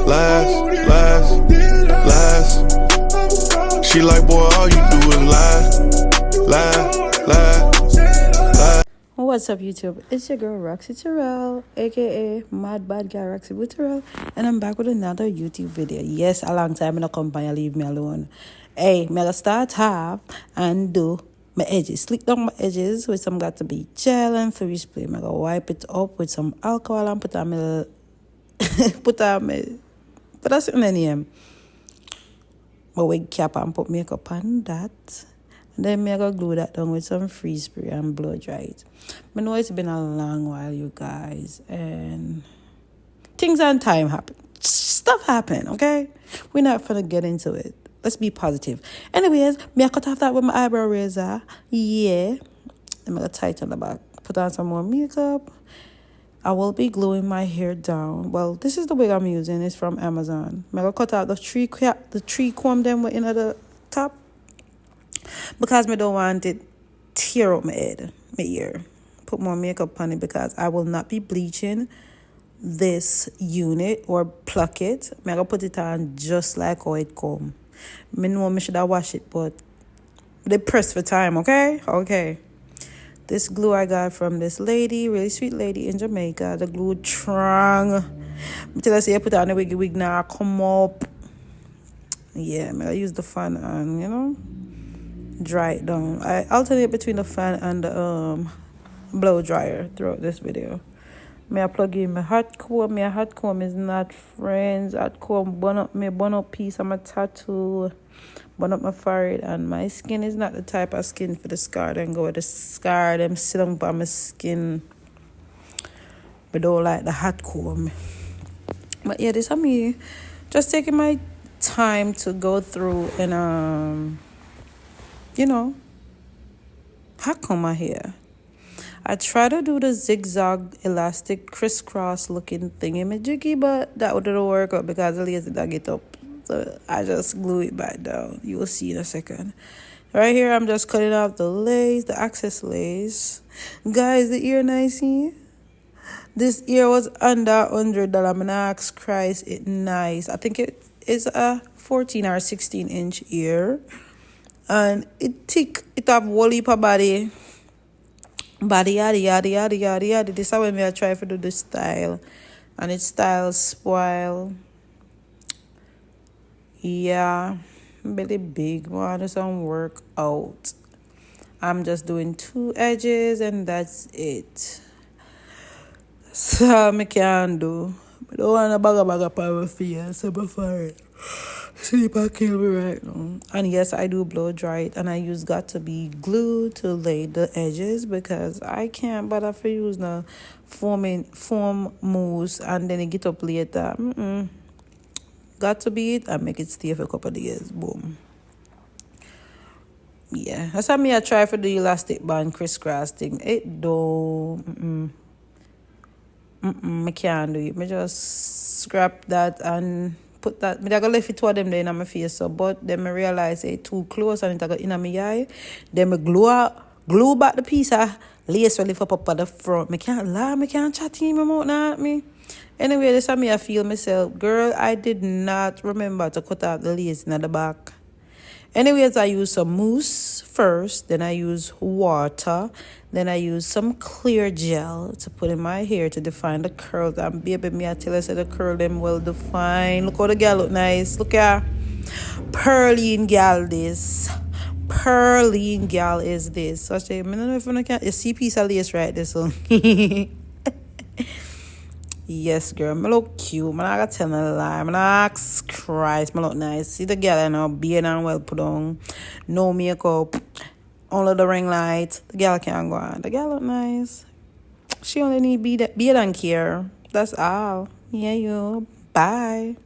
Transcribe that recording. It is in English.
last. She like, boy, all you do is lie. What's up, YouTube? It's your girl Roxy Terrell, aka Mad Bad Guy Roxy Terrell, and I'm back with another YouTube video. Yes, a long time in a company, leave me alone. Hey, me gonna start off and do my edges, slick down my edges with some got to be gel and freeze spray. I'm gonna wipe it up with some alcohol and put on my put us in the name. My wig cap and put makeup on that. And then I'm going to glue that down with some freeze spray and blow dry it. I know it's been a long while, you guys. And things and time happen. Stuff happen, okay? We're not going to get into it. Let's be positive. Anyways, I cut off that with my eyebrow razor. Yeah. I'm going to tighten the back. Put on some more makeup. I will be gluing my hair down. Well, this is the wig I'm using. It's from Amazon. I'm going to cut out the tree comb them in the top. Because I don't want it tear up my head, my ear. Put more makeup on it because I will not be bleaching this unit or pluck it. I'm going to put it on just like how it come. I know I should have washed it, but they press for time, okay? Okay. This glue I got from this lady, really sweet lady in Jamaica. The glue strong. Until I say I put on the wig now, come up. Yeah, I'm going to use the fan on, you know. Dry it down. I alternate between the fan and the blow dryer throughout this video. May I plug in my hot comb? My hot comb is not friends. Hot comb burn up piece of my tattoo, burn up my forehead, and my skin is not the type of skin for the scar. Then go with the scar, them sit on my skin. But don't like the hot comb. But yeah, this is me just taking my time to go through and you know, how come my hair? I try to do the zigzag elastic crisscross looking thingy-majiggy, but that wouldn't work out because the lace did get up. So I just glue it back down. You will see in a second. Right here, I'm just cutting off the lace, the excess lace. Guys, the ear nice here. This ear was under $100. I'm gonna ask Christ it nice. I think it is a 14 or 16 inch ear. And it have whole heap of body yada. This is when I try to do the style, and its style spoil. Yeah, really big one. Doesn't work out. I'm just doing 2 edges and that's it. So I can do. I don't want a bag of power for you, so before it. Sleep I kill me right now. And yes, I do blow dry it, and I use got to be glue to lay the edges because I can't bother for use the foam mousse and then it get up later. Got to be it and make it stay for a couple of days. Boom. Yeah, that's how I try for the elastic band crisscross thing. It don't. I can't do it. I just scrap that and put that. I got left it to them there in my face, so but then I realize it's too close and it got in my eye. Then I glue back the piece of lace will lift up at the front. I can't lie, I can't chat in my mouth now at me. Anyway, this is me I feel myself. Girl, I did not remember to cut out the lace in the back. Anyways, I use some mousse first, then I use water, then I use some clear gel to put in my hair to define the curls. And baby, me I tell you, say the curl them well defined. Look how the girl look nice. Look at Pearline gal this. Pearline gal is this. So I say, I don't know if you can. You see piece of lace right this one. Yes, girl, I look cute. I'm not gonna tell no lie. I'm not Christ, I look nice. See the girl, you know, beard and well put on, no makeup, only the ring light. The girl can't go on. The girl look nice. She only need beard and care. That's all. Yeah, you. Bye.